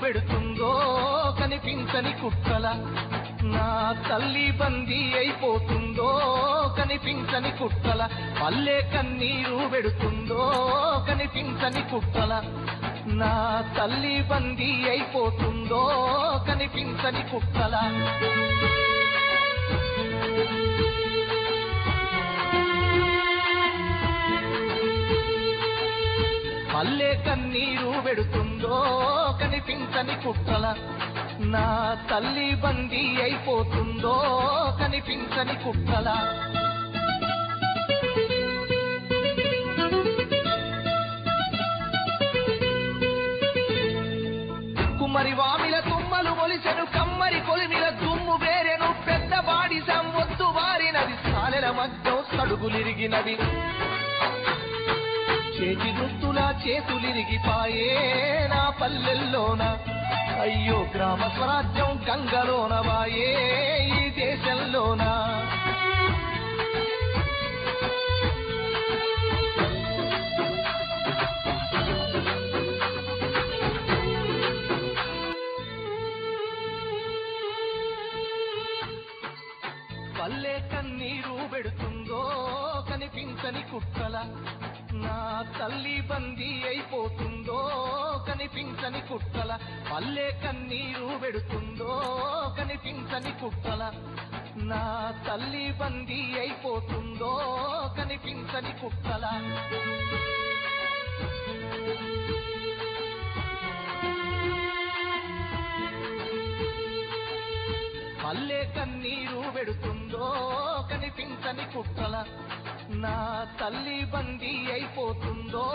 పెడుతుందో కనిపించని కుట్రల నా తల్లి బందీ అయిపోతుందో కనిపించని కుట్రల పల్లె కన్నీరు పెడుతుందో కనిపించని కుట్రల నా తల్లి బందీ అయిపోతుందో కనిపించని కుట్రల పల్లె కన్నీరు పెడుతుందో కనిపించని కుట్రల నా తల్లి బందీ అయిపోతుందో కనిపించని కుట్రల కుమ్మరి వామిల తుమ్మలు మొలిసెను కమ్మరి కొలిమిల దుమ్ము వేరెను పెద్ద బాడిసం వద్దు వారినది సాలెల మధ్య సడుగులిరిగినవి చేతి దుస్తులా చేతులిరిగిపాయే నా పల్లెల్లోన అయ్యో గ్రామ స్వరాజ్యం గంగలోన వాయే ఈ దేశంలోన పల్లె కన్నీరు పెడుతుందో కనిపించని కుట్రల నా తల్లి బందీ అయిపోతుందో కనిపించని కుట్రల పల్లె కన్నీరు పెడుతుందో కనిపించని కుట్రల నా తల్లి బందీ అయిపోతుందో కనిపించని కుట్రల పల్లె కన్నీరు పెడుతుందో కనిపించని కుట్రల నా తల్లి బందీ అయిపోతుందో